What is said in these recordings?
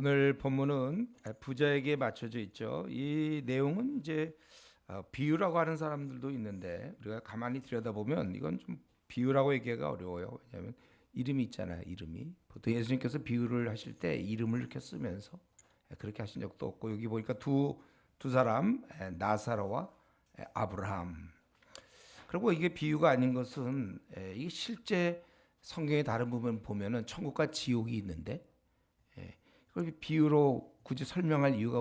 오늘 본문은 부자에게 맞춰져 있죠. 이 내용은 이제 비유라고 하는 사람들도 있는데 우리가 가만히 들여다보면 이건 좀 비유라고 얘기하기가 어려워요. 왜냐하면 이름이 있잖아요. 이름이 보통 예수님께서 비유를 하실 때 이름을 이렇게 쓰면서 그렇게 하신 적도 없고 여기 보니까 두 사람 나사로와 아브라함. 그리고 이게 비유가 아닌 것은 이게 실제 성경의 다른 부분 보면은 천국과 지옥이 있는데 그걸 비유로 굳이 설명할 이유가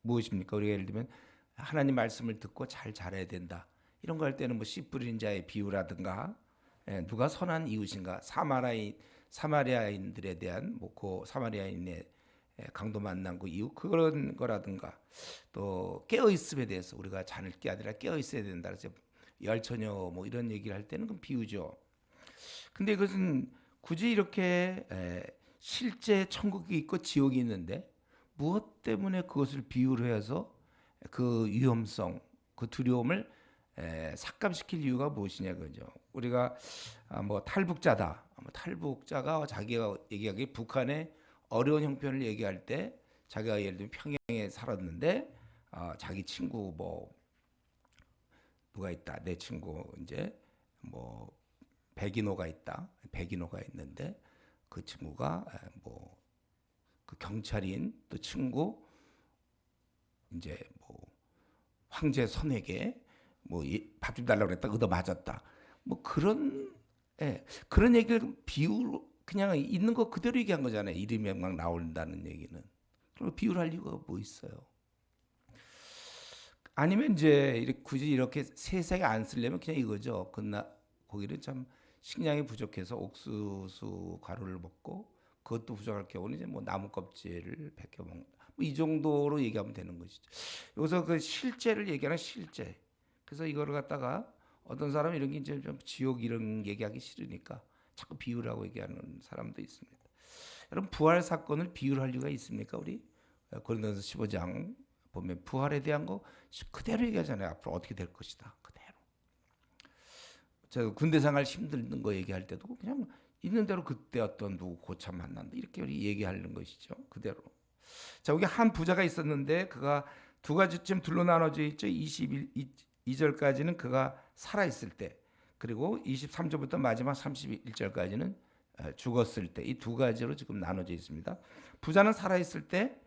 무엇입니까? 우리가 예를 들면 하나님 말씀을 듣고 잘 자라야 된다. 이런 거 할 때는 뭐 씨 뿌린 자의 비유라든가 누가 선한 이웃인가 사마리아인들에 대한 뭐그 사마리아인의 강도 만난 그 이유 그런 거라든가 또 깨어 있음에 대해서 우리가 잠을 게 아니라 깨어 있어야 된다. 그래서 열처녀 뭐 이런 얘기를 할 때는 그건 비유죠. 근데 이것은 굳이 이렇게 실제 천국이 있고 지옥이 있는데 무엇 때문에 그것을 비유로 해서 그 위험성, 그 두려움을 삭감시킬 이유가 무엇이냐 그죠? 우리가 뭐 탈북자다, 뭐 탈북자가 자기가 얘기하기 북한의 어려운 형편을 얘기할 때 자기가 예를 들면 평양에 살았는데 자기 친구 뭐 누가 있다, 내 친구 이제 뭐 백인호가 있다. 백인호가 있는데 그 친구가 뭐 그 경찰인 또 친구 이제 뭐 황제 선에게 뭐 밥 좀 달라고 그랬다 얻어 맞았다. 뭐 그런 그런 얘기를 비유로 그냥 있는 거 그대로 얘기한 거잖아요. 이름이 막 나온다는 얘기는. 그리고 비유를 할 이유가 뭐 있어요? 아니면 이제 굳이 이렇게 세세하게 안 쓰려면 그냥 이거죠. 거기는 참 식량이 부족해서 옥수수 가루를 먹고 그것도 부족할 경우는 이제 뭐 나무 껍질을 벗겨 먹는다. 뭐이 정도로 얘기하면 되는 것이죠. 여기서 그 실제를 얘기하는 실제. 그래서 이거를 갖다가 어떤 사람은 이런 게 이제 좀 지옥 이런 얘기하기 싫으니까 자꾸 비유라고 얘기하는 사람도 있습니다. 여러분 부활 사건을 비유할 이유가 있습니까? 우리 고린도서 15장 보면 부활에 대한 거 그대로 얘기하잖아요. 앞으로 어떻게 될 것이다. 그대로. 저 군대 생활 힘든 거 얘기할 때도 그냥 있는 대로 그때 어떤 누구 고참 만난다 이렇게 얘기하는 것이죠. 그대로. 자, 여기 한 부자가 있었는데 그가 두 가지쯤 둘로 나눠져 있죠. 22절까지는 그가 살아 있을 때 그리고 23절부터 마지막 31절까지는 죽었을 때 이 두 가지로 지금 나눠져 있습니다. 부자는 살아 있을 때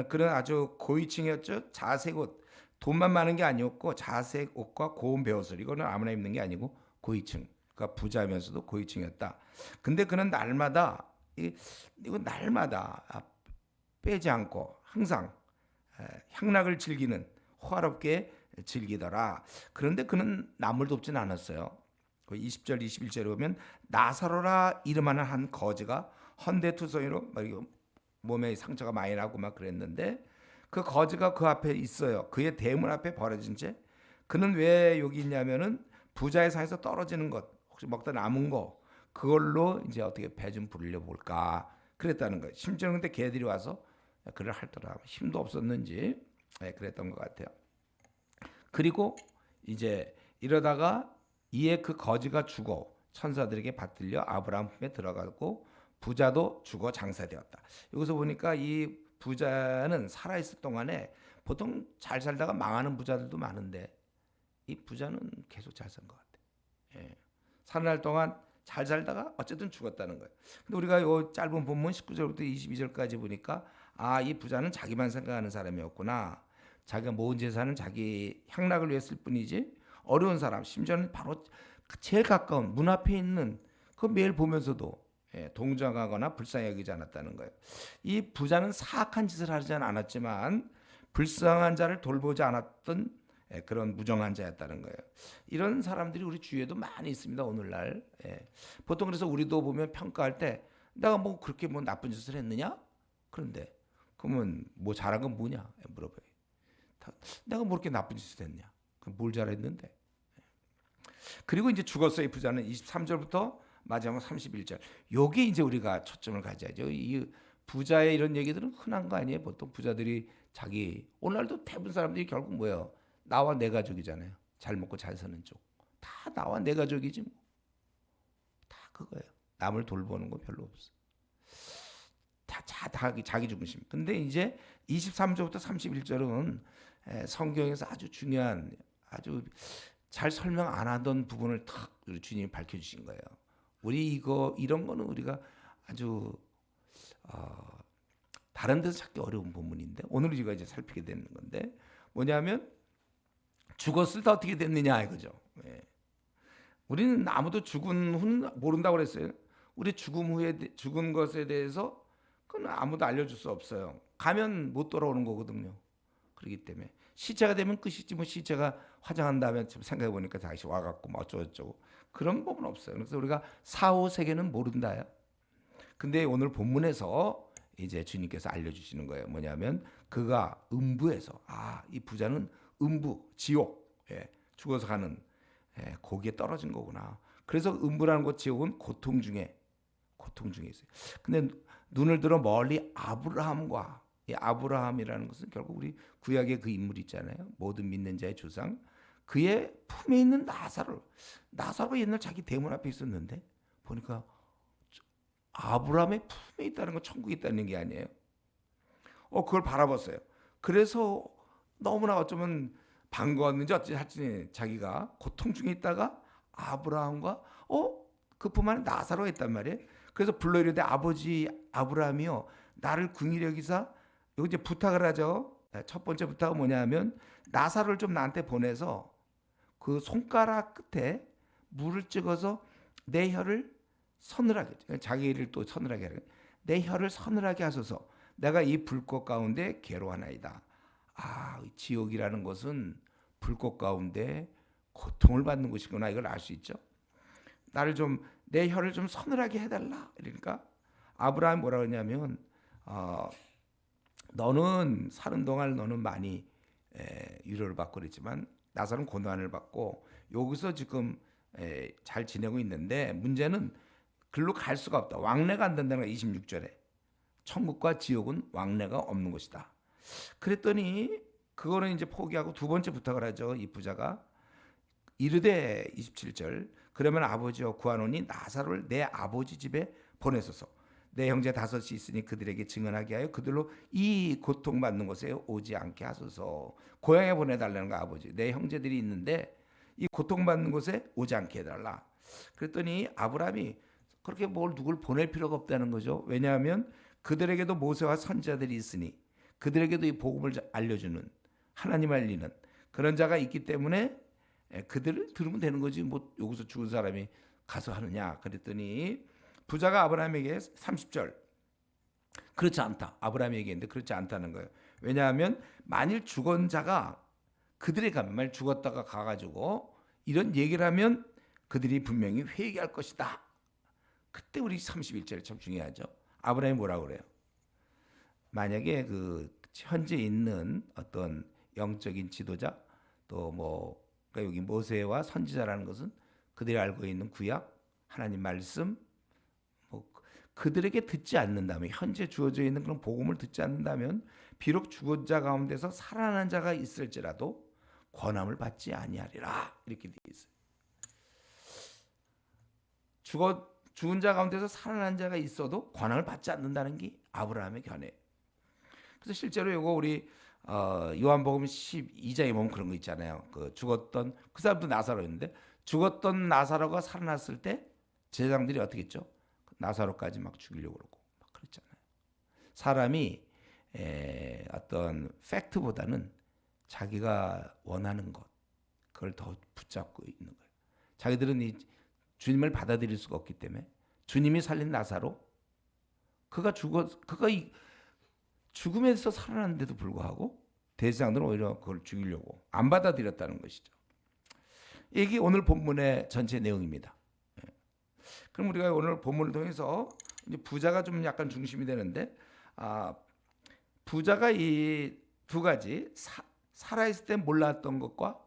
그런 아주 고위층이었죠. 자색 옷 돈만 많은 게 아니었고 자색 옷과 고운 베옷을 이거는 아무나 입는 게 아니고 고위층 그러니까 부자면서도 고위층이었다. 근데 그는 날마다 이거 날마다 빼지 않고 항상 향락을 즐기는 호화롭게 즐기더라. 그런데 그는 남을 돕진 않았어요. 20절 21절에 보면 나사로라 이름하는 한 거지가 헌데투성이로 몸에 상처가 많이 나고 막 그랬는데 그 거지가 그 앞에 있어요. 그의 대문 앞에 버려진 채 그는 왜 여기 있냐면은 부자의 상에서 떨어지는 것 혹시 먹다 남은 거 그걸로 이제 어떻게 배 좀 부르려 볼까 그랬다는 거예요. 심지어는 근데 개들이 와서 그를 핥더라. 힘도 없었는지 그랬던 것 같아요. 그리고 이제 이러다가 이에 그 거지가 죽어 천사들에게 받들려 아브라함 품에 들어가고 부자도 죽어 장사되었다. 여기서 보니까 이 부자는 살아있을 동안에 보통 잘 살다가 망하는 부자들도 많은데 이 부자는 계속 잘 산 것 같아. 예. 사는 날 동안 잘 살다가 어쨌든 죽었다는 거예요. 근데 우리가 이 짧은 본문 19절부터 22절까지 보니까 이 부자는 자기만 생각하는 사람이었구나. 자기가 모은 재산은 자기 향락을 위해 쓸 뿐이지 어려운 사람 심지어는 바로 제일 가까운 문 앞에 있는 그 매일 보면서도 동정하거나 불쌍히 여기지 않았다는 거예요. 이 부자는 사악한 짓을 하지 않았지만 불쌍한 자를 돌보지 않았던 그런 무정한 자였다는 거예요. 이런 사람들이 우리 주위에도 많이 있습니다. 오늘날. 보통 그래서 우리도 보면 평가할 때 내가 뭐 그렇게 뭐 나쁜 짓을 했느냐? 그런데 그러면 뭐 잘한 건 뭐냐? 물어봐요. 내가 뭐 그렇게 나쁜 짓을 했냐? 뭘 잘했는데? 그리고 이제 죽었어요. 이 부자는 23절부터 마지막 31절. 요게 이제 우리가 초점을 가져야죠. 이 부자의 이런 얘기들은 흔한 거 아니에요. 보통 부자들이 오늘날도 대부분 사람들이 결국 뭐예요? 나와 내 가족이잖아요. 잘 먹고 잘 사는 쪽. 다 나와 내 가족이지 뭐. 다 그거예요. 남을 돌보는 거 별로 없어. 자기 중심. 근데 이제 23절부터 31절은 성경에서 아주 중요한 아주 잘 설명 안 하던 부분을 탁 우리 주님이 밝혀주신 거예요. 우리 이런 거는 우리가 아주 다른 데서 찾기 어려운 본문인데 오늘 우리가 이제 살피게 되는 건데 뭐냐면 죽었을 때 어떻게 됐느냐 이거죠. 예. 우리는 아무도 죽은 후는 모른다고 그랬어요. 우리 죽음 후에 죽은 것에 대해서 그건 아무도 알려줄 수 없어요. 가면 못 돌아오는 거거든요. 그렇기 때문에 시체가 되면 끝이지 뭐 시체가 화장한 다음에 생각해 보니까 다시 와갖고 뭐 어쩌고저쩌고 그런 법은 없어요. 그래서 우리가 사후 세계는 모른다요. 근데 오늘 본문에서 이제 주님께서 알려주시는 거예요. 뭐냐면 그가 음부에서 이 부자는 음부 지옥 죽어서 가는 거기에 떨어진 거구나. 그래서 음부라는 곳 지옥은 고통 중에 있어요. 근데 눈을 들어 멀리 아브라함과 이 아브라함이라는 것은 결국 우리 구약의 그 인물 있잖아요. 모든 믿는 자의 조상. 그의 품에 있는 나사로가 옛날 자기 대문 앞에 있었는데 보니까 아브라함의 품에 있다는 건 천국에 있다는 게 아니에요. 그걸 바라봤어요. 그래서 너무나 어쩌면 반가웠는지 어찌 자기가 고통 중에 있다가 아브라함과 그 품 안에 나사로가 있단 말이에요. 그래서 불러 이르되 아버지 아브라함이요 나를 긍휼히 여기사 여기 이제 부탁을 하죠. 첫 번째 부탁은 뭐냐면 나사로를 좀 나한테 보내서 그 손가락 끝에 물을 찍어서 내 혀를 서늘하게 자기를 또 서늘하게 하는 내 혀를 서늘하게 하소서. 내가 이 불꽃 가운데 괴로워하나이다. 지옥이라는 것은 불꽃 가운데 고통을 받는 곳이구나. 이걸 알 수 있죠. 나를 좀 내 혀를 좀 서늘하게 해달라. 그러니까 아브라함이 뭐라 그러냐면 너는 사는 동안 너는 많이 위로를 받고 그랬지만 나사로는 고난을 받고 여기서 지금 잘 지내고 있는데 문제는 글로 갈 수가 없다. 왕래가 안 된다는 거야. 26절에 천국과 지옥은 왕래가 없는 것이다. 그랬더니 그거는 이제 포기하고 두 번째 부탁을 하죠. 이 부자가 이르되 27절 그러면 아버지여 구하노니 나사로를 내 아버지 집에 보내소서. 내 형제 다섯이 있으니 그들에게 증언하게 하여 그들로 이 고통받는 곳에 오지 않게 하소서. 고향에 보내달라는 거 아버지. 내 형제들이 있는데 이 고통받는 곳에 오지 않게 해달라. 그랬더니 아브라함이 그렇게 누굴 보낼 필요가 없다는 거죠. 왜냐하면 그들에게도 모세와 선지자들이 있으니 그들에게도 이 복음을 알려주는 하나님 알리는 그런 자가 있기 때문에 그들을 들으면 되는 거지. 뭐 여기서 죽은 사람이 가서 하느냐. 그랬더니 부자가 아브라함에게 30절 그렇지 않다. 아브라함이 얘기했는데 그렇지 않다는 거예요. 왜냐하면 만일 죽은 자가 그들에 가면 만일 죽었다가 가가지고 이런 얘기를 하면 그들이 분명히 회개할 것이다. 그때 우리 31절이 참 중요하죠. 아브라함이 뭐라고 그래요? 만약에 그 현재 있는 어떤 영적인 지도자 또 그러니까 여기 모세와 선지자라는 것은 그들이 알고 있는 구약 하나님 말씀 그들에게 듣지 않는다면 현재 주어져 있는 그런 복음을 듣지 않는다면 비록 죽은 자 가운데서 살아난 자가 있을지라도 권함을 받지 아니하리라 이렇게 되어 있어요. 죽은 자 가운데서 살아난 자가 있어도 권함을 받지 않는다는 게 아브라함의 견해예요. 그래서 실제로 이거 우리 요한복음 12장에 보면 그런 거 있잖아요. 그 죽었던 그 사람도 나사로였는데 죽었던 나사로가 살아났을 때 제사장들이 어떻게 했죠? 나사로까지 막 죽이려고 그러고 막 그랬잖아요. 사람이 어떤 팩트보다는 자기가 원하는 것 그걸 더 붙잡고 있는 거예요. 자기들은 이 주님을 받아들일 수가 없기 때문에 주님이 살린 나사로 그가 이 죽음에서 살아났는데도 불구하고 대제사장들은 오히려 그걸 죽이려고 안 받아들였다는 것이죠. 이게 오늘 본문의 전체 내용입니다. 그럼 우리가 오늘 본문을 통해서 이제 부자가 좀 약간 중심이 되는데 부자가 이 두 가지 살아있을 때 몰랐던 것과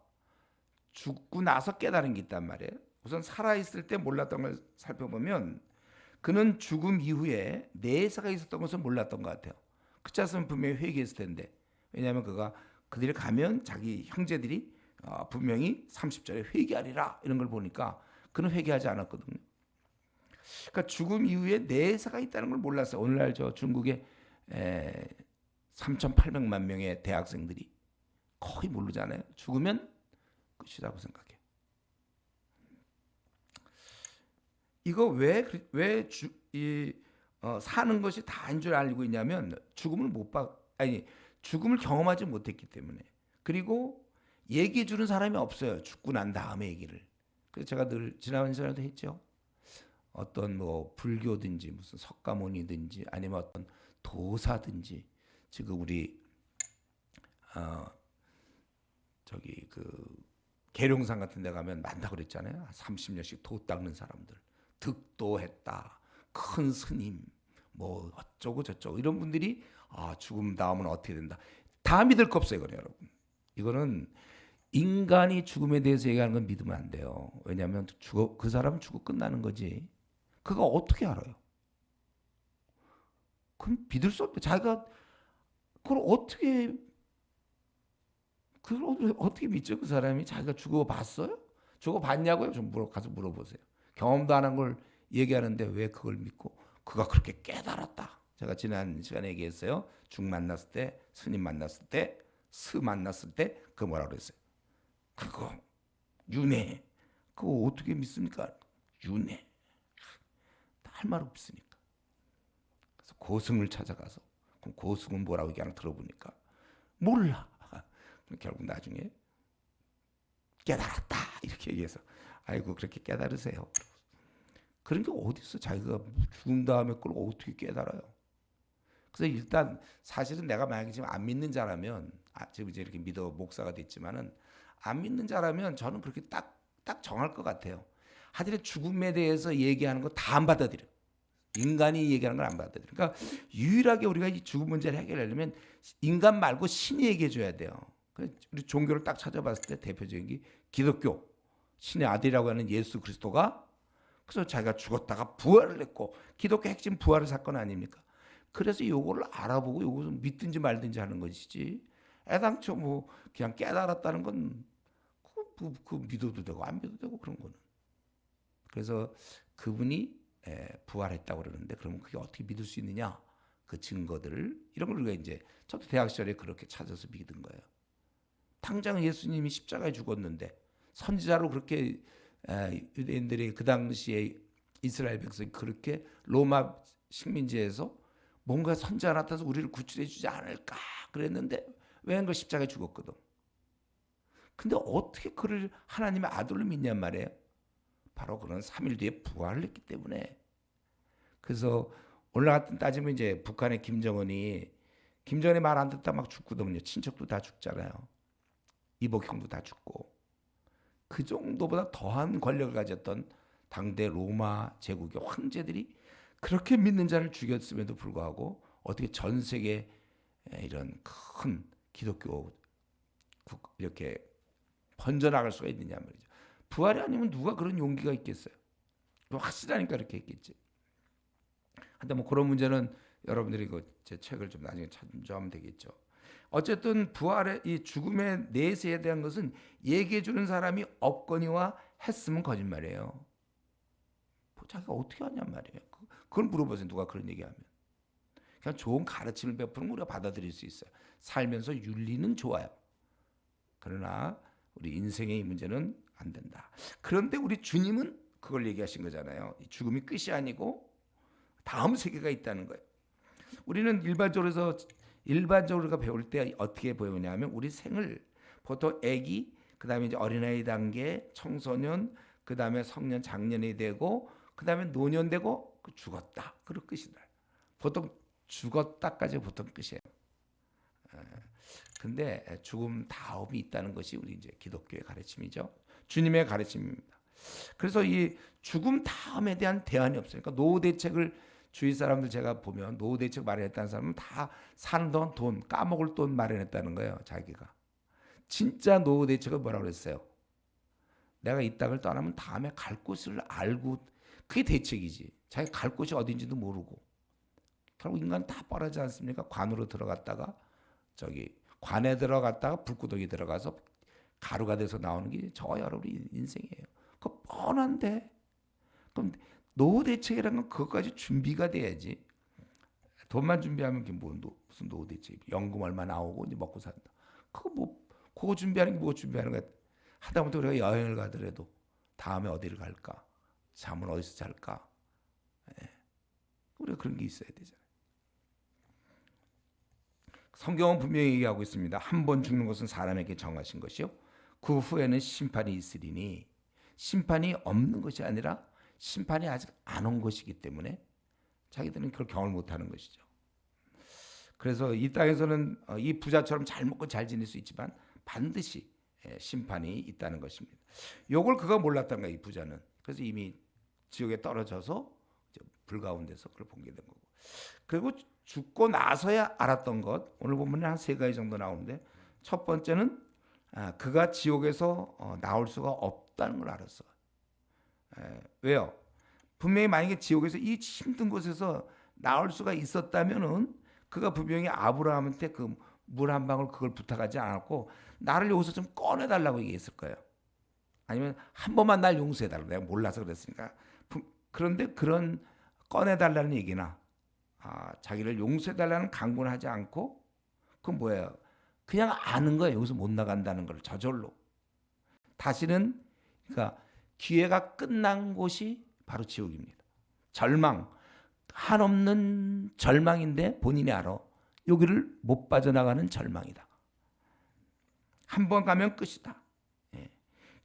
죽고 나서 깨달은 게 있단 말이에요. 우선 살아있을 때 몰랐던 걸 살펴보면 그는 죽음 이후에 내사가 있었던 것을 몰랐던 것 같아요. 그렇지 않으면 분명히 회개했을 텐데 왜냐하면 그들이 가면 자기 형제들이 분명히 30절에 회개하리라 이런 걸 보니까 그는 회개하지 않았거든요. 그러니까 죽음 이후에 내세가 있다는 걸 몰랐어요. 오늘날 저 중국에 3,800만 명의 대학생들이 거의 모르잖아요. 죽으면 끝이라고 생각해요. 이거 사는 것이 다인 줄 알고 있냐면 죽음을 경험하지 못했기 때문에. 그리고 얘기해 주는 사람이 없어요. 죽고 난 다음에 얘기를. 그래서 제가 늘 지난 시간에도 했죠. 어떤 뭐 불교든지 무슨 석가모니든지 아니면 어떤 도사든지 지금 우리 어 저기 그 계룡산 같은 데 가면 많다고 그랬잖아요. 30년씩 도 닦는 사람들. 득도했다. 큰 스님 뭐 어쩌고 저쩌고 이런 분들이 죽음 다음은 어떻게 된다. 다 믿을 거 없어요, 이거는 여러분. 이거는 인간이 죽음에 대해서 얘기하는 건 믿으면 안 돼요. 왜냐하면 그 사람은 죽어 끝나는 거지. 그가 어떻게 알아요? 그럼 믿을 수 없대. 자기가 그걸 어떻게 믿죠? 그 사람이 자기가 죽어 봤어요? 죽어 봤냐고요? 가서 물어보세요. 경험도 안 한 걸 얘기하는데 왜 그걸 믿고 그가 그렇게 깨달았다. 제가 지난 시간에 얘기했어요. 죽 만났을 때, 스님 만났을 때, 스 만났을 때 그 뭐라 그랬어요? 그거 윤회. 그거 어떻게 믿습니까? 윤회. 할 말 없으니까. 그래서 고승을 찾아가서 그럼 고승은 뭐라고 얘기하나 들어보니까 몰라. 결국 나중에 깨달았다 이렇게 얘기해서 아이고 그렇게 깨달으세요. 그런 게 어디 있어? 자기가 죽은 다음에 그걸 어떻게 깨달아요? 그래서 일단 사실은 내가 만약에 지금 안 믿는 자라면 지금 이제 이렇게 믿어 목사가 됐지만은 안 믿는 자라면 저는 그렇게 딱 정할 것 같아요. 하여튼 죽음에 대해서 얘기하는 거 다 안 받아들여. 인간이 얘기하는 걸 안 받아들여. 그러니까 유일하게 우리가 이 죽음 문제를 해결하려면 인간 말고 신이 얘기해 줘야 돼요. 우리 종교를 딱 찾아봤을 때 대표적인 게 기독교. 신의 아들이라고 하는 예수 그리스도가 그래서 자기가 죽었다가 부활을 했고 기독교 핵심 부활의 사건 아닙니까? 그래서 요거를 알아보고 요것을 믿든지 말든지 하는 것이지. 애당초 뭐 그냥 깨달았다는 건 그 믿어도 되고 안 믿어도 되고 그런 거는. 그래서 그분이 부활했다고 그러는데 그러면 그게 어떻게 믿을 수 있느냐? 그 증거들을 이런 걸 우리가 이제 저도 대학 시절에 그렇게 찾아서 믿은 거예요. 당장 예수님이 십자가에 죽었는데 선지자로 그렇게 유대인들이 그 당시에 이스라엘 백성이 그렇게 로마 식민지에서 뭔가 선지자 나타나서 우리를 구출해 주지 않을까 그랬는데 왜 그 십자가에 죽었거든. 근데 어떻게 그를 하나님의 아들로 믿냔 말이에요. 바로 그런 3일 뒤에 부활을 했기 때문에. 그래서 오늘 같은 따지면 이제 북한의 김정은이 말 안 듣다 막 죽거든요. 친척도 다 죽잖아요. 이복 형도 다 죽고. 그 정도보다 더한 권력을 가졌던 당대 로마 제국의 황제들이 그렇게 믿는 자를 죽였음에도 불구하고 어떻게 전 세계 이런 큰 기독교 이렇게 번져나갈 수가 있느냐 말이죠. 부활이 아니면 누가 그런 용기가 있겠어요? 확실하니까 이렇게 했겠지. 근데 뭐 그런 문제는 여러분들이 제 책을 좀 나중에 참조하면 되겠죠. 어쨌든 부활의 이 죽음의 내세에 대한 것은 얘기해 주는 사람이 없거니와 했으면 거짓말이에요. 자기가 어떻게 하냔 말이에요. 그걸 물어보세요. 누가 그런 얘기하면. 그냥 좋은 가르침을 베푸는 우리가 받아들일 수 있어요. 살면서 윤리는 좋아요. 그러나 우리 인생의 이 문제는 안 된다. 그런데 우리 주님은 그걸 얘기하신 거잖아요. 죽음이 끝이 아니고 다음 세계가 있다는 거예요. 우리는 일반적으로 배울 때 어떻게 배우냐면 우리 생을 보통 아기, 그다음에 이제 어린아이 단계, 청소년, 그다음에 성년, 장년이 되고 그다음에 노년 되고 죽었다. 그리고 끝이다. 보통 죽었다까지 보통 끝이에요. 근데 죽음 다음이 있다는 것이 우리 이제 기독교의 가르침이죠. 주님의 가르침입니다. 그래서 이 죽음 다음에 대한 대안이 없어요. 그러니까 노후 대책을 주위 사람들 제가 보면 노후 대책 마련했다는 사람은 다 사는 동안 돈 까먹을 돈 마련했다는 거예요. 자기가. 진짜 노후 대책은 뭐라고 그랬어요? 내가 이 땅을 떠나면 다음에 갈 곳을 알고 그게 대책이지. 자기 갈 곳이 어딘지도 모르고. 결국 인간 다 뻔하지 않습니까? 관으로 들어갔다가 관에 들어갔다가 불구덩이 들어가서 가루가 돼서 나오는 게 저 여러분의 인생이에요. 그 뻔한데 그럼 노후 대책이라는 건 그것까지 준비가 돼야지. 돈만 준비하면 그게 무슨 노후 대책? 연금 얼마 나오고 이제 먹고 산다. 그거 준비하는 게 뭐 준비하는 거야? 하다못해 우리가 여행을 가더라도 다음에 어디를 갈까? 잠은 어디서 잘까? 우리가 그런 게 있어야 되잖아요. 성경은 분명히 얘기하고 있습니다. 한 번 죽는 것은 사람에게 정하신 것이요. 그 후에는 심판이 있으리니 심판이 없는 것이 아니라 심판이 아직 안 온 것이기 때문에 자기들은 그걸 경험을 못하는 것이죠. 그래서 이 땅에서는 이 부자처럼 잘 먹고 잘 지낼 수 있지만 반드시 심판이 있다는 것입니다. 이걸 그가 몰랐던 거야, 이 부자는. 그래서 이미 지옥에 떨어져서 불 가운데서 그걸 보게 된 거고. 그리고 죽고 나서야 알았던 것, 오늘 보면 한 세 가지 정도 나오는데, 첫 번째는 그가 지옥에서 나올 수가 없다는 걸 알았어. 왜요? 분명히 만약에 지옥에서 이 힘든 곳에서 나올 수가 있었다면은 그가 분명히 아브라함한테 그 물 한 방울 그걸 부탁하지 않았고 나를 여기서 좀 꺼내달라고 얘기했을 거예요. 아니면 한 번만 날 용서해달라고. 내가 몰라서 그랬으니까. 그런데 그런 꺼내달라는 얘기나 자기를 용서해달라는 강구는 하지 않고 그건 뭐예요? 그냥 아는 거예요. 여기서 못 나간다는 걸 저절로. 다시는 그러니까 기회가 끝난 곳이 바로 지옥입니다. 절망, 한없는 절망인데 본인이 알아. 여기를 못 빠져나가는 절망이다. 한 번 가면 끝이다.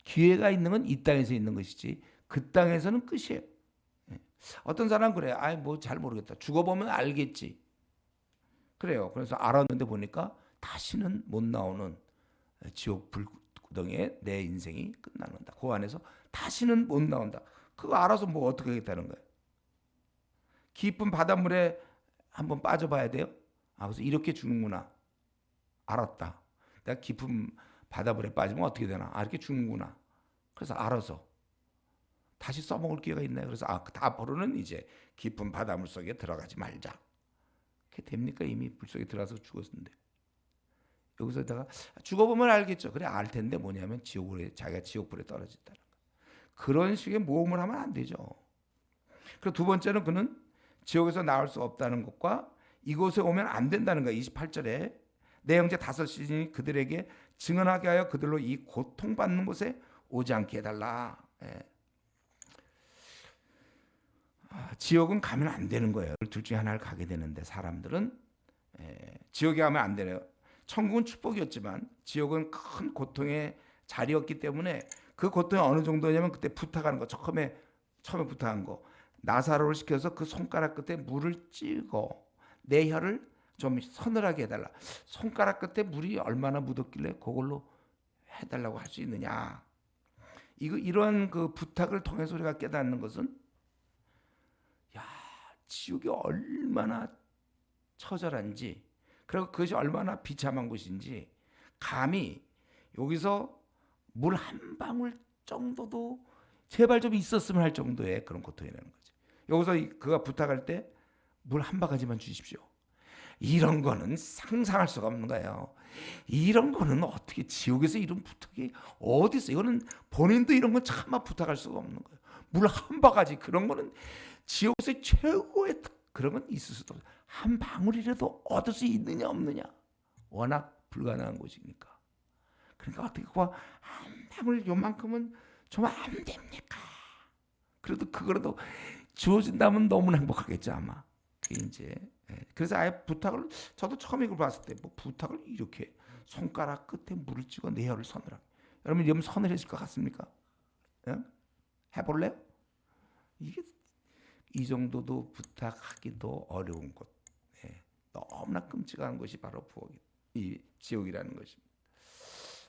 기회가 있는 건 이 땅에서 있는 것이지 그 땅에서는 끝이에요. 어떤 사람은 그래. 뭐 잘 모르겠다. 죽어보면 알겠지. 그래요. 그래서 알았는데 보니까 다시는 못 나오는 지옥 불구덩이에 내 인생이 끝나는다. 그 안에서 다시는 못 나온다. 그거 알아서 뭐 어떻게 하겠다는 거예요. 깊은 바닷물에 한번 빠져봐야 돼요. 그래서 이렇게 죽는구나. 알았다. 내가 깊은 바닷물에 빠지면 어떻게 되나. 이렇게 죽는구나. 그래서 알아서 다시 써먹을 기회가 있나요? 그래서 앞으로는 이제 깊은 바닷물 속에 들어가지 말자. 그게 됩니까? 이미 물속에 들어가서 죽었는데. 여기서다가 죽어보면 알겠죠. 그래 알 텐데 뭐냐면 자기가 지옥불에 떨어진다는 거. 그런 식의 모험을 하면 안 되죠. 그리고 두 번째는 그는 지옥에서 나올 수 없다는 것과 이곳에 오면 안 된다는 거예요. 28절에 내 형제 다섯이 그들에게 증언하게 하여 그들로 이 고통받는 곳에 오지 않게 해달라. 지옥은 가면 안 되는 거예요. 둘 중에 하나를 가게 되는데 사람들은 지옥에 가면 안 되네요. 천국은 축복이었지만 지옥은 큰 고통의 자리였기 때문에 그 고통이 어느 정도냐면 그때 부탁하는 거 처음에 부탁한 거 나사로를 시켜서 그 손가락 끝에 물을 찍어 내 혀를 좀 서늘하게 해달라. 손가락 끝에 물이 얼마나 묻었길래 그걸로 해달라고 할 수 있느냐. 이런 그 부탁을 통해서 우리가 깨닫는 것은 지옥이 얼마나 처절한지 그리고 그것이 얼마나 비참한 곳인지 감히 여기서 물 한 방울 정도도 제발 좀 있었으면 할 정도의 그런 고통이라는 거죠. 여기서 그가 부탁할 때 물 한 바가지만 주십시오. 이런 거는 상상할 수가 없는 거예요. 이런 거는 어떻게 지옥에서 이런 부탁이 어디서 이거는 본인도 이런 건 차마 부탁할 수가 없는 거예요. 물 한 바가지 그런 거는 지옥에서 최고의 그런 건 있을 수도 없어요. 한 방울이라도 얻을 수 있느냐 없느냐 워낙 불가능한 곳이니까. 그러니까 어떻게 한 방울 요만큼은 좀 안 됩니까? 그래도 그거라도 주어진다면 너무나 행복하겠죠 아마. 이제 그래서 아예 부탁을 저도 처음 이걸 봤을 때 뭐 부탁을 이렇게 손가락 끝에 물을 찍어 내 혀를 서늘하게. 여러분 이러면 서늘해질 것 같습니까? 해볼래요? 이게 이 정도도 부탁하기도 어려운 곳, 너무나 끔찍한 것이 바로 이 지옥이라는 것입니다.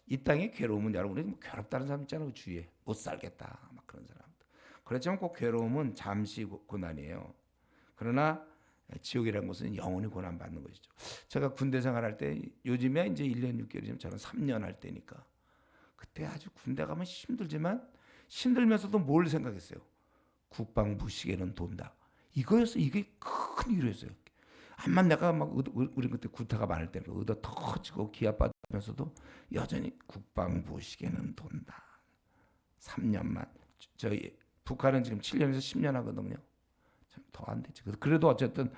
이 땅의 괴로움은 여러분이 뭐 괴롭다는 사람 있잖아요. 주위에 못 살겠다 막 그런 사람들. 그렇지만 꼭 괴로움은 잠시 고난이에요. 그러나 지옥이라는 것은 영원히 고난 받는 것이죠. 제가 군대 생활할 때 요즘에 이제 1년 6개월이면 저는 3년 할 때니까 그때 아주 군대 가면 힘들지만 힘들면서도 뭘 생각했어요? 국방부 시계는 돈다. 이거였어. 이게 큰 위로였어요. 암만 내가 막 우리 그때 구타가 많을 때는 의도 터지고 기아 빠지면서도 여전히 국방부 시계는 돈다. 3년만 저희 북한은 지금 7년에서 10년 하거든요. 더 안 되지. 그래도 어쨌든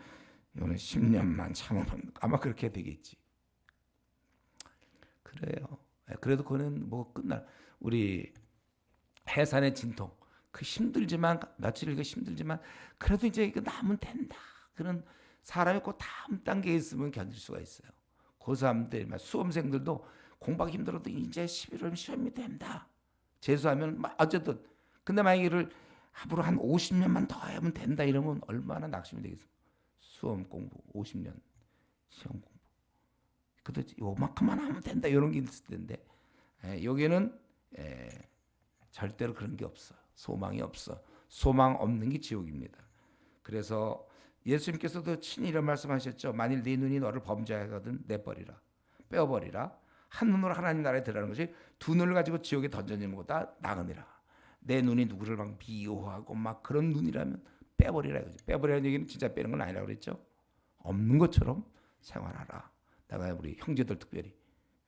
이거는 10년만 참으면 아마 그렇게 되겠지. 그래요. 그래도 그거는 뭐 끝날 우리 해산의 진통 그 힘들지만 며칠 그 힘들지만 그래도 이제 이거 나면 된다. 그런 사람이 그 다음 단계에 있으면 견딜 수가 있어요. 고3들 수험생들도 공부하기 힘들어도 이제 11월 시험이 된다. 재수하면 어쨌든 근데 만약에 이를 앞으로 한 50년만 더 하면 된다 이러면 얼마나 낙심이 되겠어. 수험 공부 50년 시험 공부. 그래도 요만큼만 하면 된다 이런 게 있을 텐데 여기는 절대로 그런 게 없어. 소망이 없어. 소망 없는 게 지옥입니다. 그래서 예수님께서도 친히 이런 말씀하셨죠. 만일 네 눈이 너를 범죄하거든 내버리라. 빼어버리라. 한 눈으로 하나님 나라에 들어가는 것이 두 눈을 가지고 지옥에 던져지는 것보다 나으니라. 내 눈이 누구를 막 미워하고 막 그런 눈이라면 빼버리라 이거지. 빼버리라는 얘기는 진짜 빼는 건 아니라고 그랬죠. 없는 것처럼 생활하라. 내가 우리 형제들 특별히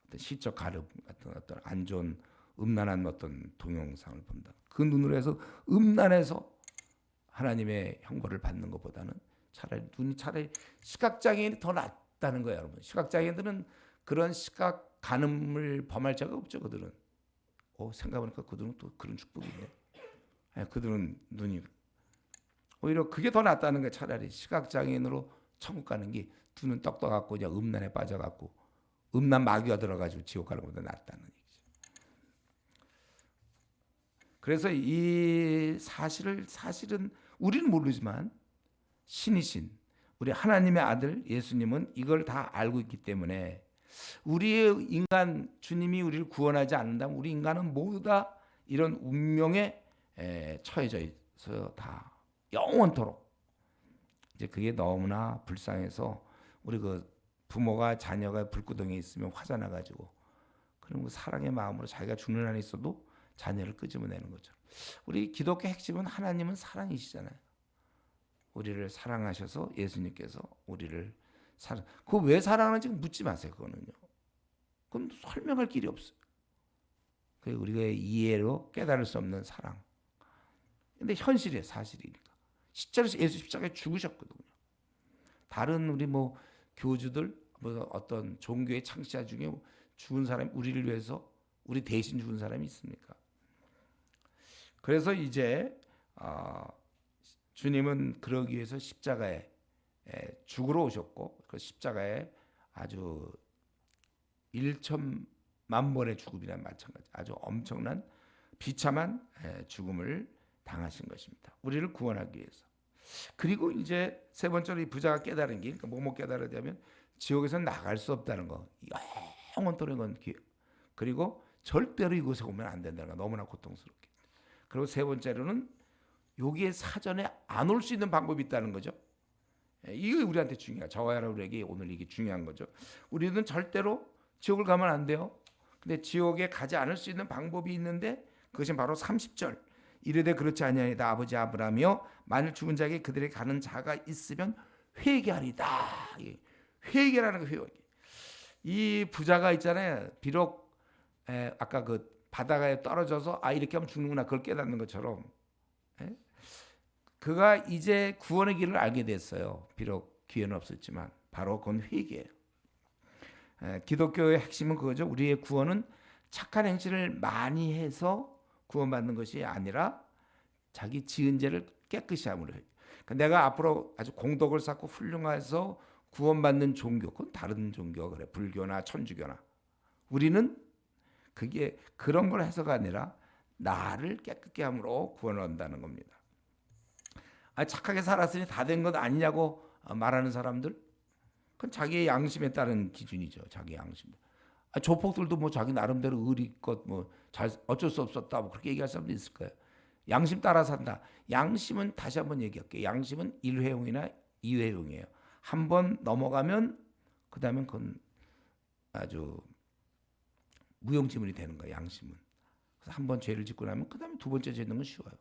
어떤 시적 가름 같은 어떤 안 좋은 음란한 어떤 동영상을 본다. 그 눈으로 해서 음란해서 하나님의 형벌을 받는 것보다는 차라리 시각장애인이 더 낫다는 거예요, 여러분. 시각장애인들은 그런 시각 간음을 범할 자가 없죠, 그들은. 생각해보니까 그들은 또 그런 축복이 있네. 그들은 눈이 오히려 그게 더 낫다는 거예요. 차라리 시각장애인으로 천국 가는 게 두 눈 떡떡갖고 그냥 음란에 빠져갖고 음란 마귀가 들어가지고 지옥 가는 것보다 낫다는 얘기죠. 그래서 이 사실은 우리는 모르지만 신이신 우리 하나님의 아들 예수님은 이걸 다 알고 있기 때문에 우리의 인간 주님이 우리를 구원하지 않는다면 우리 인간은 모두 다 이런 운명에 처해져 있어요. 다 영원토록. 이제 그게 너무나 불쌍해서 우리 그 부모가 자녀가 불구덩이에 있으면 화가 나가지고 그럼 그 사랑의 마음으로 자기가 죽는 한에 있어도 자녀를 끄집어내는 거죠. 우리 기독교 핵심은 하나님은 사랑이시잖아요. 우리를 사랑하셔서 예수님께서 우리를 그거 왜 사랑하는지 묻지 마세요. 그거는요. 그건 설명할 길이 없어요. 그게 우리가 이해로 깨달을 수 없는 사랑. 근데 현실이에요. 사실이니까. 십자가에서 예수 십자가에 죽으셨거든요. 다른 우리 뭐 교주들 뭐 어떤 종교의 창시자 중에 죽은 사람이 우리를 위해서 우리 대신 죽은 사람이 있습니까? 그래서 이제 주님은 그러기 위해서 십자가에 죽으러 오셨고 그 십자가에 아주 1천만 번의 죽음이나 마찬가지 아주 엄청난 비참한 죽음을 당하신 것입니다. 우리를 구원하기 위해서. 그리고 이제 세 번째로 이 부자가 깨달은 게 그러니까 뭐뭐 깨달아야 되면 지옥에서 나갈 수 없다는 거. 영원토록 건 그리고 절대로 이곳에 오면 안 된다는 거. 너무나 고통스럽게. 그리고 세 번째로는 여기에 사전에 안 올 수 있는 방법이 있다는 거죠. 이게 우리한테 중요해요. 저와 여러분에게 오늘 이게 중요한 거죠. 우리는 절대로 지옥을 가면 안 돼요. 근데 지옥에 가지 않을 수 있는 방법이 있는데 그것이 바로 30절. 이르되 그렇지 아니하니이다. 아버지 아브라함이여 만일 죽은 자에게 그들에게 가는 자가 있으면 회개하리다. 회개라는 거 회개. 이 부자가 있잖아요. 비록 아까 그 바다가에 떨어져서 이렇게 하면 죽는구나 그걸 깨닫는 것처럼 그가 이제 구원의 길을 알게 됐어요. 비록 기회는 없었지만 바로 그건 회개예요. 기독교의 핵심은 그거죠. 우리의 구원은 착한 행실을 많이 해서 구원받는 것이 아니라 자기 지은 죄를 깨끗이 함으로 해요. 그러니까 내가 앞으로 아주 공덕을 쌓고 훌륭해서 구원받는 종교, 그건 다른 종교가 그래. 불교나 천주교나. 우리는 그게 그런 걸 해서가 아니라 나를 깨끗게 함으로 구원을 얻는다는 겁니다. 착하게 살았으니 다 된 것 아니냐고 말하는 사람들, 그건 자기의 양심에 따른 기준이죠. 자기 양심. 조폭들도 뭐 자기 나름대로 의리껏 뭐 잘 어쩔 수 없었다 뭐 그렇게 얘기할 사람도 있을 거예요. 양심 따라 산다. 양심은 다시 한번 얘기할게요. 양심은 1회용이나 2회용이에요. 한 번 넘어가면 그 다음엔 그건 아주 무용지물이 되는 거예요. 양심은. 그래서 한 번 죄를 짓고 나면 그 다음에 두 번째 죄 짓는 건 쉬워요.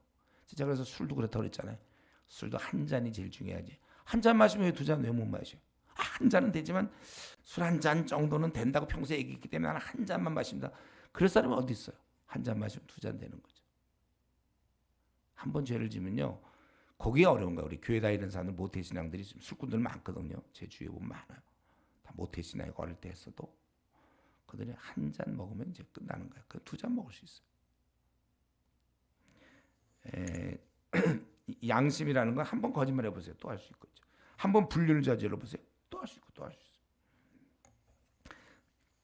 진짜 그래서 술도 그렇다고 그랬잖아요. 술도 한 잔이 제일 중요하지. 한 잔 마시면 왜 두 잔 왜 못 마셔? 한 잔은 되지만 술 한 잔 정도는 된다고 평소에 얘기했기 때문에 나는 한 잔만 마십니다. 그럴 사람이 어디 있어요? 한 잔 마시면 두 잔 되는 거죠. 한 번 죄를 지면요. 거기에 어려운 거예요. 우리 교회 다니는 사람들 모태신앙들이 술꾼들 많거든요. 제 주위에 보면 많아요. 다 모태신앙이 어릴 때 했어도 그들이 한 잔 먹으면 이제 끝나는 거예요. 그 두 잔 먹을 수 있어요. 양심이라는 건 한 번 거짓말 해보세요. 또 할 수 있고, 한 번 불륜을 저질러 보세요. 또 할 수 있고, 또 할 수 있어요.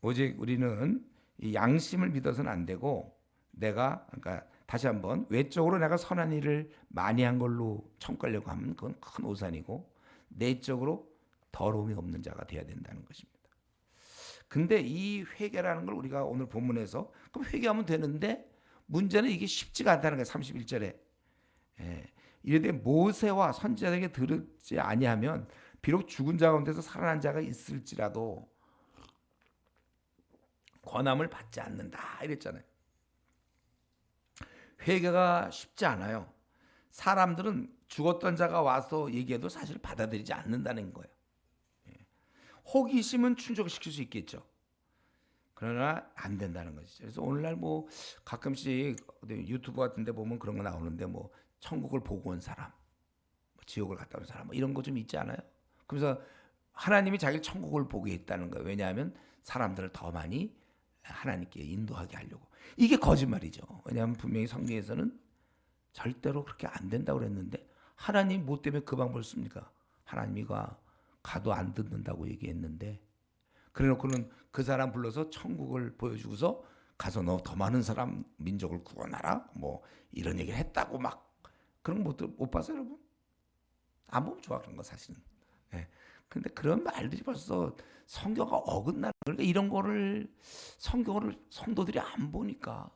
오직 우리는 이 양심을 믿어서는 안 되고, 그러니까 다시 한번 외적으로 내가 선한 일을 많이 한 걸로 청구하려고 하면 그건 큰 오산이고, 내적으로 더러움이 없는 자가 돼야 된다는 것입니다. 근데 이 회개라는 걸 우리가 오늘 본문에서 그럼 회개하면 되는데 문제는 이게 쉽지가 않다는 거예요. 31절에. 이르되 모세와 선지자에게 들었지 아니하면 비록 죽은 자 가운데서 살아난 자가 있을지라도 권함을 받지 않는다 이랬잖아요. 회개가 쉽지 않아요. 사람들은 죽었던 자가 와서 얘기해도 사실 받아들이지 않는다는 거예요. 호기심은 충족시킬 수 있겠죠. 그러나 안 된다는 것이죠. 그래서 오늘날 뭐 가끔씩 유튜브 같은 데 보면 그런 거 나오는데 뭐 천국을 보고 온 사람, 뭐 지옥을 갔다 온 사람 뭐 이런 거 좀 있지 않아요? 그래서 하나님이 자기를 천국을 보게 했다는 거예요. 왜냐하면 사람들을 더 많이 하나님께 인도하게 하려고. 이게 거짓말이죠. 왜냐하면 분명히 성경에서는 절대로 그렇게 안 된다고 그랬는데 하나님 뭐 때문에 그 방법을 씁니까? 하나님이 가도 안 듣는다고 얘기했는데 그래놓고는 그 사람 불러서 천국을 보여주고서 가서 너 더 많은 사람 민족을 구원하라 뭐 이런 얘기를 했다고 막 그런 거 못 봤어요 여러분? 안 보면 좋아 그런 거 사실은. 근데 그런 말들이 벌써 성경과 어긋나. 그러니까 이런 거를 성경을 성도들이 안 보니까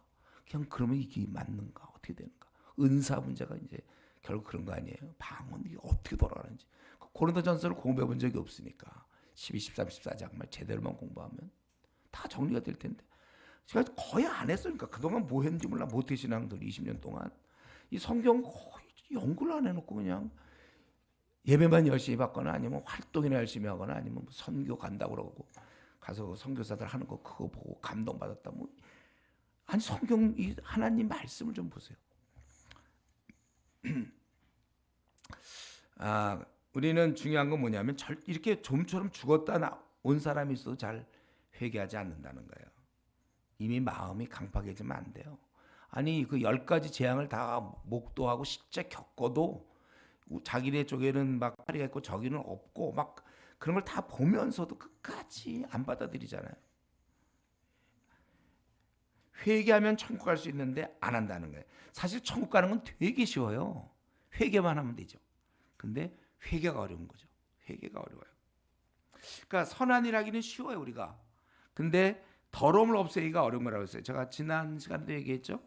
그냥 그러면 이게 맞는가 어떻게 되는가. 은사 문제가 이제 결국 그런 거 아니에요. 방언 이게 어떻게 돌아가는지. 고린도전서를 공부해 본 적이 없으니까 12, 13, 14장만 제대로만 공부하면 다 정리가 될 텐데 제가 거의 안 했으니까 그동안 뭐 했는지 몰라. 모태신앙들 20년 동안 이 성경 거의 연구를 안 해놓고 그냥 예배만 열심히 받거나 아니면 활동이나 열심히 하거나 아니면 선교 간다고 그러고 가서 선교사들 하는 거 그거 보고 감동받았다. 뭐 아니 성경 이 하나님 말씀을 좀 보세요. 우리는 중요한 건 뭐냐면 이렇게 좀처럼 죽었다 온 사람이 있어도 잘 회개하지 않는다는 거예요. 이미 마음이 강팍해지면 안 돼요. 아니 그 10가지 재앙을 다 목도하고 실제 겪어도 자기네 쪽에는 막 파리가 있고 저기는 없고 막 그런 걸 다 보면서도 끝까지 안 받아들이잖아요. 회개하면 천국 갈 수 있는데 안 한다는 거예요. 사실 천국 가는 건 되게 쉬워요. 회개만 하면 되죠. 근데 회개가 어려운 거죠. 회개가 어려워요. 그러니까 선한 일 하기는 쉬워요 우리가. 근데 더러움을 없애기가 어려운 거라고 했어요. 제가 지난 시간에도 얘기했죠.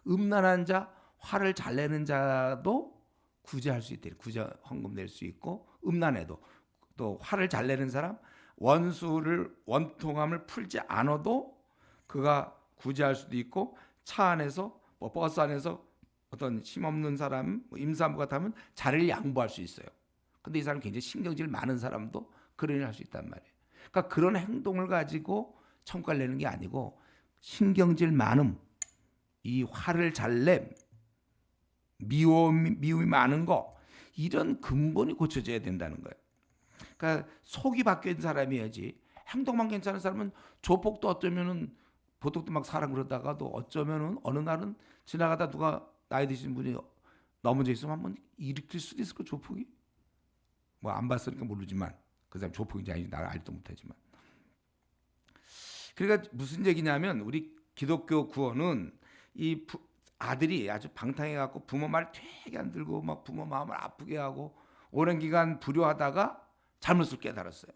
음란한 자, 화를 잘 내는 자도 구제할 수 있대요. 구제 헌금 낼 수 있고 음란해도 또 화를 잘 내는 사람 원통함을 풀지 않아도 그가 구제할 수도 있고 차 안에서 뭐 버스 안에서 어떤 힘없는 사람 임산부 같으면 자리를 양보할 수 있어요. 근데 이 사람 굉장히 신경질 많은 사람도 그런 일을 할 수 있단 말이에요. 그러니까 그런 행동을 가지고 천국을 내는 게 아니고 신경질 많음, 이 화를 잘 냄, 미움이 많은 거 이런 근본이 고쳐져야 된다는 거예요. 그러니까 속이 바뀐 사람이어야지 행동만 괜찮은 사람은 조폭도 어쩌면은 보통도 막 사람 그러다가도 어쩌면은 어느 날은 지나가다 누가 나이 드신 분이 넘어져 있으면 한번 일으킬 수도 있을 거 조폭이. 뭐 안 봤으니까 모르지만 그 사람 조폭인지 아닌지 나를 알지도 못하지만. 그러니까 무슨 얘기냐면 우리 기독교 구원은 이 아들이 아주 방탕해 갖고 부모 말 되게 안 들고 막 부모 마음을 아프게 하고 오랜 기간 불효하다가 잘못을 깨달았어요.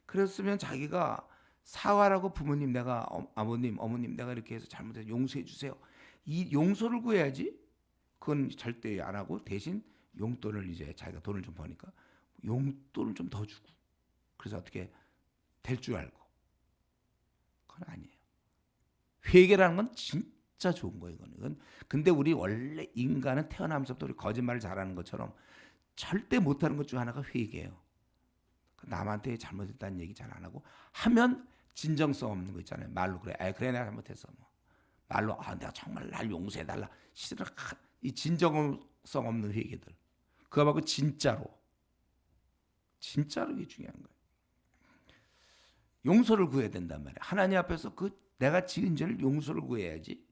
그랬으면 자기가 사과라고 부모님 내가 아버님 어머님 내가 이렇게 해서 잘못해서 용서해 주세요. 이 용서를 구해야지. 그건 절대 안 하고 대신 용돈을 이제 자기가 돈을 좀 버니까 용돈을 좀 더 주고 그래서 어떻게 될 줄 알고 그건 아니에요. 회개라는 건 진짜 좋은 거예요. 이건 근데 우리 원래 인간은 태어나면서부터 우리 거짓말을 잘하는 것처럼 절대 못하는 것 중 하나가 회개예요. 남한테 잘못했다는 얘기 잘 안 하고 하면 진정성 없는 거 있잖아요. 말로 그래 내가 잘못했어. 뭐. 말로 내가 정말 날 용서해달라. 이 진정성 없는 회개들. 그거 말고 진짜로 이게 중요한 거예요. 용서를 구해야 된단 말이에요. 하나님 앞에서 그 내가 지은 죄를 용서를 구해야지.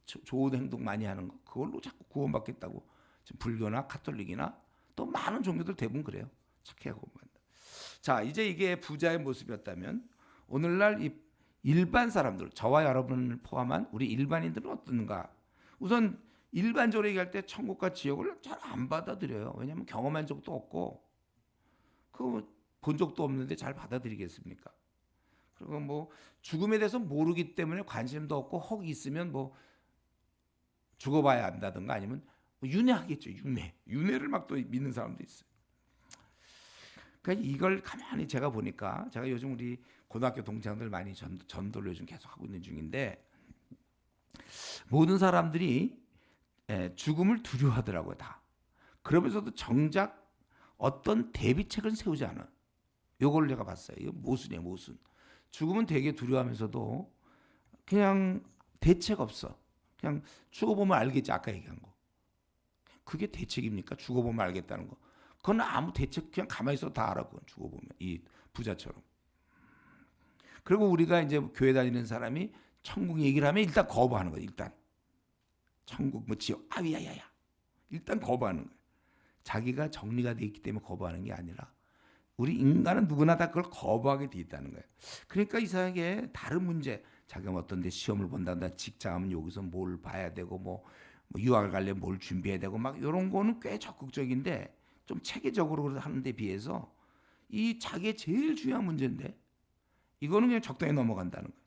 좋은 행동 많이 하는 거 그걸로 자꾸 구원받겠다고 지금 불교나 카톨릭이나 또 많은 종교들 대부분 그래요. 착해 구원받는다. 자, 이제 이게 부자의 모습이었다면 오늘날 이 일반 사람들, 저와 여러분을 포함한 우리 일반인들은 어떤가? 우선 일반적으로 얘기할 때 천국과 지옥을 잘 안 받아들여요. 왜냐하면 경험한 적도 없고 그 본 적도 없는데 잘 받아들이겠습니까? 그리고 뭐 죽음에 대해서 모르기 때문에 관심도 없고 혹 있으면 뭐 죽어봐야 안다든가 아니면 뭐 윤회하겠죠. 윤회를 막 또 믿는 사람도 있어요. 그러니까 이걸 가만히 제가 보니까 제가 요즘 우리 고등학교 동창들 많이 전도를 요즘 계속 하고 있는 중인데 모든 사람들이 죽음을 두려워하더라고요. 다. 그러면서도 정작 어떤 대비책을 세우지 않아. 요걸 내가 봤어요. 이거 모순이에요, 모순. 죽음은 되게 두려워하면서도 그냥 대책 없어. 그냥 죽어보면 알겠지. 아까 얘기한 거. 그게 대책입니까? 죽어보면 알겠다는 거. 그건 아무 대책 그냥 가만히 있어도 다 알아. 그건 죽어보면 이 부자처럼. 그리고 우리가 이제 교회 다니는 사람이 천국 얘기를 하면 일단 거부하는 거예요. 일단 천국 뭐 지옥 아위야야야 일단 거부하는 거예요. 자기가 정리가 돼 있기 때문에 거부하는 게 아니라 우리 인간은 누구나 다 그걸 거부하게 돼 있다는 거예요. 그러니까 이상하게 다른 문제, 자기가 어떤 데 시험을 본다든가 직장하면 여기서 뭘 봐야 되고 뭐 유학을 가려면 뭘 준비해야 되고 막 이런 거는 꽤 적극적인데 좀 체계적으로 하는 데 비해서 이 자기의 제일 중요한 문제인데 이거는 그냥 적당히 넘어간다는 거예요.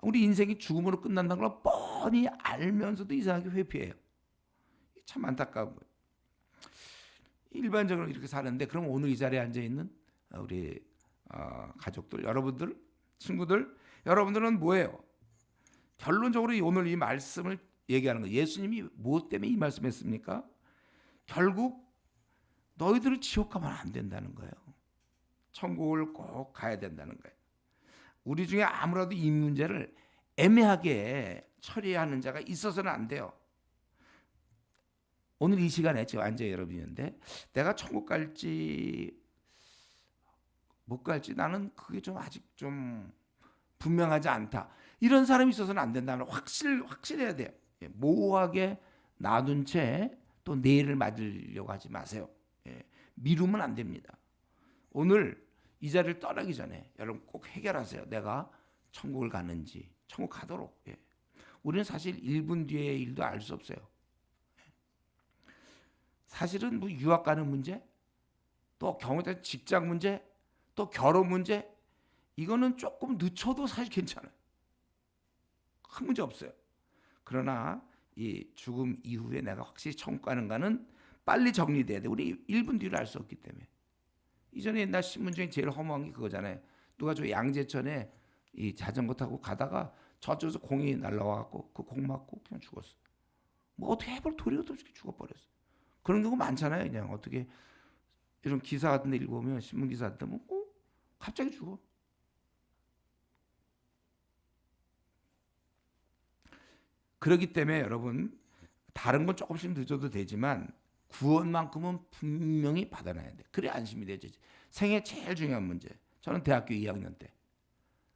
우리 인생이 죽음으로 끝난다는 걸 뻔히 알면서도 이상하게 회피해요. 참 안타까운 거예요. 일반적으로 이렇게 사는데 그럼 오늘 이 자리에 앉아있는 우리 가족들, 여러분들, 친구들, 여러분들은 뭐예요? 결론적으로 오늘 이 말씀을 얘기하는 거예요. 예수님이 무엇 때문에 이 말씀했습니까? 결국 너희들은 지옥 가면 안 된다는 거예요. 천국을 꼭 가야 된다는 거예요. 우리 중에 아무라도 이 문제를 애매하게 처리하는 자가 있어서는 안 돼요. 오늘 이 시간에 지금 앉아 여러분이 있는데 내가 천국 갈지 못 갈지 나는 그게 좀 아직 좀 분명하지 않다. 이런 사람이 있어서는 안 된다는 확실해야 돼요. 모호하게 놔둔 채 또 내일을 맞으려고 하지 마세요. 미루면 안 됩니다. 오늘 이 자리를 떠나기 전에 여러분 꼭 해결하세요. 내가 천국을 가는지 천국 가도록. 우리는 사실 1분 뒤의 일도 알 수 없어요. 사실은 뭐 유학 가는 문제, 또 경우에 따라 직장 문제, 또 결혼 문제 이거는 조금 늦춰도 사실 괜찮아요. 큰 문제 없어요. 그러나 이 죽음 이후에 내가 확실히 천국 가는가는 빨리 정리돼야 돼. 우리 1분 뒤를 알 수 없기 때문에. 이전에 옛날 신문 중에 제일 허무한 게 그거잖아요. 누가 저 양재천에 이 자전거 타고 가다가 저쪽에서 공이 날라와갖고 그 공 맞고 그냥 죽었어. 뭐 어떻게 해볼 도리도 없이 죽어버렸어. 그런 경우 많잖아요. 그냥 어떻게 이런 기사 같은 데 읽어보면 신문 기사 같은 데 보면 갑자기 죽어. 그렇기 때문에 여러분 다른 건 조금씩 늦어도 되지만 구원만큼은 분명히 받아놔야 돼. 그래 안심이 되지. 생애 제일 중요한 문제. 저는 대학교 2학년 때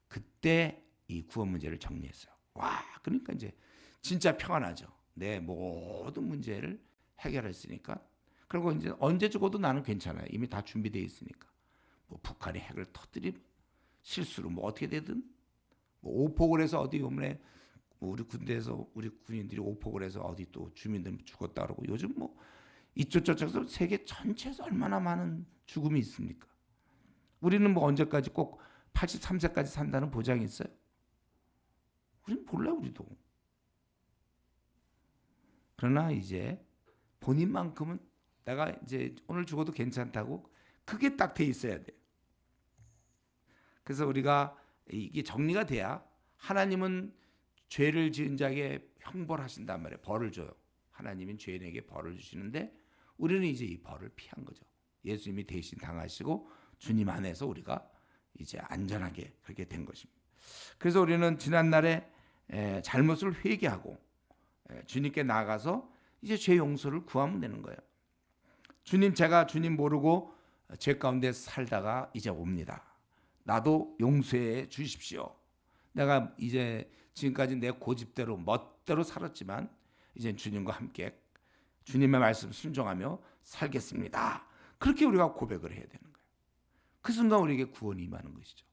그때 이 구원 문제를 정리했어요. 와, 그러니까 이제 진짜 평안하죠. 내 모든 문제를 해결했으니까. 그리고 이제 언제 죽어도 나는 괜찮아요. 이미 다 준비되어 있으니까. 뭐 북한이 핵을 터뜨리고 실수로 뭐 어떻게 되든 뭐 오폭을 해서 어디 오면 우리 군대에서 우리 군인들이 오폭을 해서 어디 또 주민들 죽었다 그러고 요즘 뭐 이쪽 저쪽에서 세계 전체에서 얼마나 많은 죽음이 있습니까? 우리는 뭐 언제까지 꼭 83세까지 산다는 보장이 있어요? 우리는 몰라 우리도. 그러나 이제 본인만큼은 내가 이제 오늘 죽어도 괜찮다고 그게 딱 돼 있어야 돼요. 그래서 우리가 이게 정리가 돼야 하나님은 죄를 지은 자에게 형벌하신단 말이에요. 벌을 줘요. 하나님은 죄인에게 벌을 주시는데 우리는 이제 이 벌을 피한 거죠. 예수님이 대신 당하시고 주님 안에서 우리가 이제 안전하게 그렇게 된 것입니다. 그래서 우리는 지난날에 잘못을 회개하고 주님께 나아가서 이제 죄 용서를 구하면 되는 거예요. 주님, 제가 주님 모르고 죄 가운데 살다가 이제 옵니다. 나도 용서해 주십시오. 내가 이제 지금까지 내 고집대로 멋대로 살았지만 이제 주님과 함께 주님의 말씀 순종하며 살겠습니다. 그렇게 우리가 고백을 해야 되는 거예요. 그 순간 우리에게 구원이 임하는 것이죠.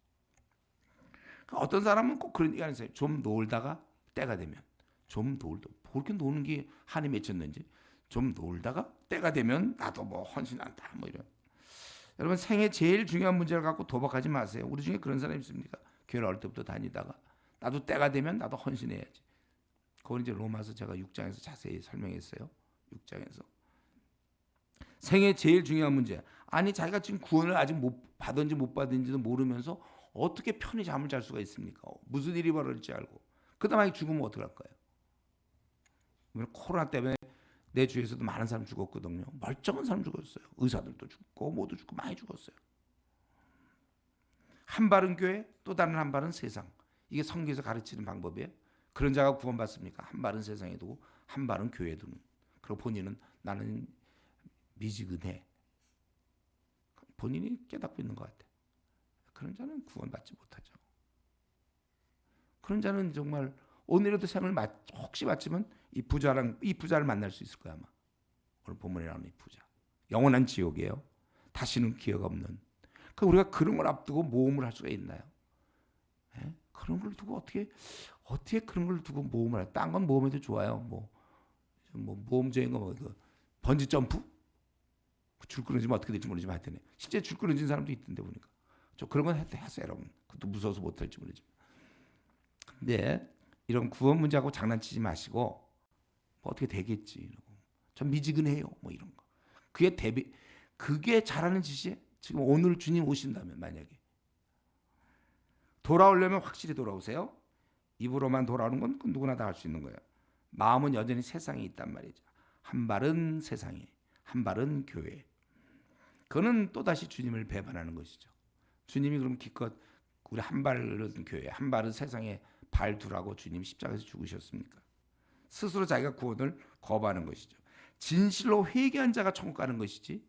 어떤 사람은 꼭 그런 얘기하는 거예요. 좀 놀다가 때가 되면 좀 놀다 그렇게 노는 게 한이 맺혔는지 좀 놀다가 때가 되면 나도 뭐 헌신한다 뭐 이런. 여러분 생애 제일 중요한 문제를 갖고 도박하지 마세요. 우리 중에 그런 사람 있습니까? 교회를 어릴 때부터 다니다가 나도 때가 되면 나도 헌신해야지. 그건 이제 로마서 제가 6장에서 자세히 설명했어요. 6장에서 생애 제일 중요한 문제. 아니 자기가 지금 구원을 아직 못 받은지 못 받은지도 모르면서 어떻게 편히 잠을 잘 수가 있습니까? 무슨 일이 벌어질지 알고. 그다음에 죽으면 어떡할 거예요? 코로나 때문에 내 주위에서도 많은 사람 죽었거든요. 멀쩡한 사람 죽었어요. 의사들도 죽고 모두 죽고 많이 죽었어요. 한 발은 교회, 또 다른 한 발은 세상. 이게 성경에서 가르치는 방법이에요. 그런 자가 구원받습니까? 한 발은 세상에 두고 한 발은 교회에 두는. 그리고 본인은 나는 미지근해. 본인이 깨닫고 있는 것 같아. 그런 자는 구원받지 못하죠. 그런 자는 정말 오늘이라도 생을 혹시 마치면 이 부자를 만날 수 있을 거야 아마. 오늘 본문에 나오는 이 부자. 영원한 지옥이에요. 다시는 기회가 없는. 그 우리가 그런 걸 앞두고 모험을 할 수가 있나요? 예? 그런 걸 두고 어떻게 그런 걸 두고 모험을 할? 딴 건 모험해도 좋아요. 뭐 모험적인 거 그 번지 점프? 줄 끊어지면 어떻게 될지 모르지만 하여튼 실제 줄 끊어진 사람도 있던데 보니까. 저 그런 건 했어요, 여러분. 그것도 무서워서 못 할지 모르지만. 근데 이런 구원 문제하고 장난치지 마시고 뭐 어떻게 되겠지 이러고 전 미지근해요 뭐 이런 거. 그게 잘하는 짓이에요. 지금 오늘 주님 오신다면 만약에 돌아오려면 확실히 돌아오세요. 입으로만 돌아오는 건 누구나 다 할 수 있는 거예요. 마음은 여전히 세상에 있단 말이죠. 한 발은 세상에, 한 발은 교회. 그거는 또다시 주님을 배반하는 것이죠. 주님이 그럼 기껏 우리 한 발은 교회, 한 발은 세상에 발 두라고 주님 십자가에서 죽으셨습니까? 스스로 자기가 구원을 거부하는 것이죠. 진실로 회개한 자가 천국 가는 것이지.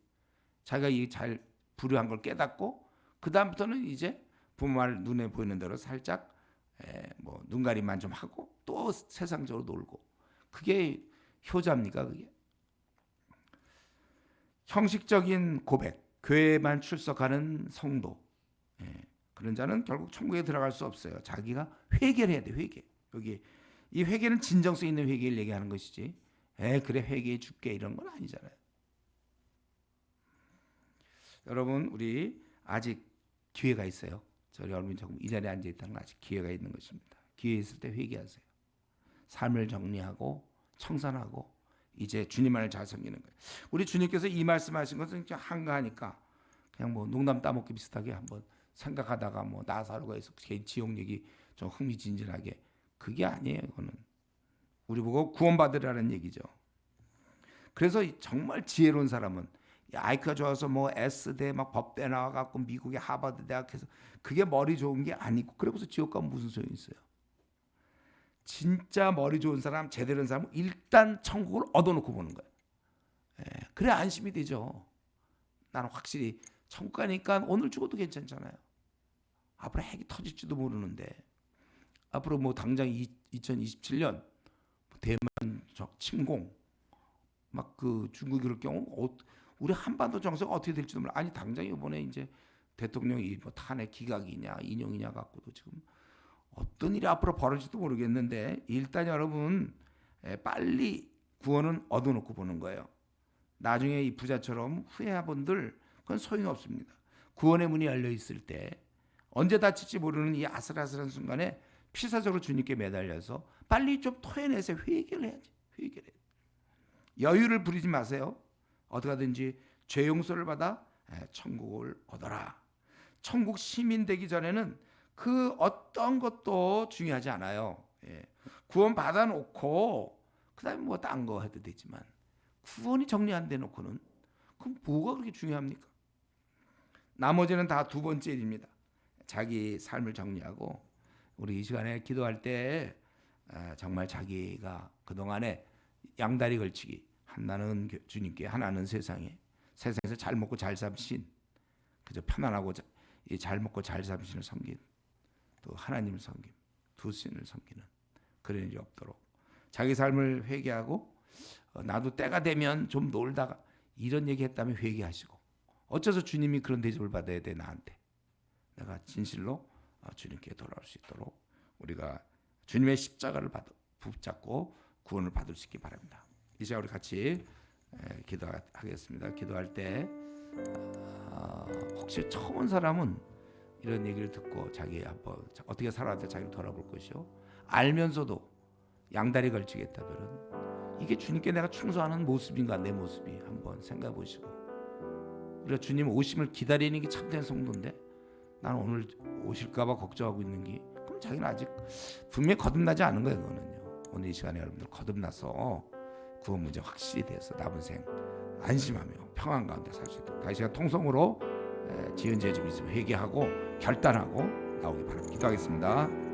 자기가 이 잘 불의한 걸 깨닫고 그 다음부터는 이제 부모 말 눈에 보이는 대로 살짝 뭐 눈가림만 좀 하고 또 세상적으로 놀고 그게 효자입니까 그게? 형식적인 고백, 교회만 출석하는 성도 그런 자는 결국 천국에 들어갈 수 없어요. 자기가 회개를 해야 돼. 회개. 여기 이 회개는 진정성 있는 회개를 얘기하는 것이지. 그래 회개해 줄게 이런 건 아니잖아요. 여러분 우리 아직 기회가 있어요. 저희 여러분이 조금 이 자리에 앉아 있다는 건 아직 기회가 있는 것입니다. 기회 있을 때 회개하세요. 삶을 정리하고 청산하고 이제 주님만을 잘 섬기는 거예요. 우리 주님께서 이 말씀하신 것은 한가하니까 그냥 뭐 농담 따먹기 비슷하게 한번 생각하다가 뭐 나사로가 있어 지옥 얘기 좀 흥미진진하게 그게 아니에요. 그거는 우리 보고 구원받으라는 얘기죠. 그래서 정말 지혜로운 사람은 아이큐가 좋아서 뭐 S대 막 법대 나와갖고 미국의 하버드 대학에서 그게 머리 좋은 게 아니고 그래서 지옥 가면 무슨 소용이 있어요. 진짜 머리 좋은 사람 제대로 된 사람은 일단 천국을 얻어놓고 보는 거예요. 그래 안심이 되죠. 나는 확실히 천국 가니까 오늘 죽어도 괜찮잖아요. 앞으로 핵이 터질지도 모르는데 앞으로 뭐 당장 2027년 대만 침공 막 그 중국이 그럴 경우 우리 한반도 정세가 어떻게 될지도 몰라. 아니 당장 이번에 이제 대통령이 뭐 탄핵 기각이냐 인용이냐 갖고도 지금 어떤 일이 앞으로 벌어질지도 모르겠는데 일단 여러분 빨리 구원은 얻어놓고 보는 거예요. 나중에 이 부자처럼 후회한분들 그건 소용이 없습니다. 구원의 문이 열려 있을 때 언제 다칠지 모르는 이 아슬아슬한 순간에 필사적으로 주님께 매달려서 빨리 좀 토해내서 회개를 해야지. 회개를 해야지. 여유를 부리지 마세요. 어떻게 하든지 죄 용서를 받아 천국을 얻어라. 천국 시민 되기 전에는 그 어떤 것도 중요하지 않아요. 구원 받아놓고 그다음에 뭐 딴 거 해도 되지만 구원이 정리 안 돼 놓고는 그럼 뭐가 그렇게 중요합니까? 나머지는 다 두 번째 일입니다. 자기 삶을 정리하고 우리 이 시간에 기도할 때 정말 자기가 그동안에 양다리 걸치기 하나는 주님께, 하나는 세상에. 세상에서 잘 먹고 잘 삼신, 그저 편안하고 잘 먹고 잘 삼신을 섬긴, 또 하나님을 섬김, 두 신을 섬기는 그런 일이 없도록 자기 삶을 회개하고 나도 때가 되면 좀 놀다가 이런 얘기했다면 회개하시고, 어째서 주님이 그런 대접을 받아야 돼 나한테. 내가 진실로 주님께 돌아올 수 있도록 우리가 주님의 십자가를 붙잡고 구원을 받을 수 있기 바랍니다. 이 시간 우리 같이 기도하겠습니다. 기도할 때 혹시 처음 온 사람은 이런 얘기를 듣고 자기 한번 어떻게 살아야 돼 자기를 돌아볼 것이요, 알면서도 양다리 걸치겠다면 이게 주님께 내가 충성하는 모습인가, 내 모습이 한번 생각해 보시고, 우리가 주님 오심을 기다리는 게 참된 성도인데 나는 오늘 오실까봐 걱정하고 있는 게, 그럼 자기는 아직 분명히 거듭나지 않은 거예요. 그거는요. 오늘 이 시간에 여러분들 거듭나서 구원 문제 확실히 돼서 남은 생 안심하며 평안 가운데 살 수 있도록 다시 시간 통성으로 지은 죄 좀 있으면 회개하고 결단하고 나오기 바랍니다. 기도하겠습니다.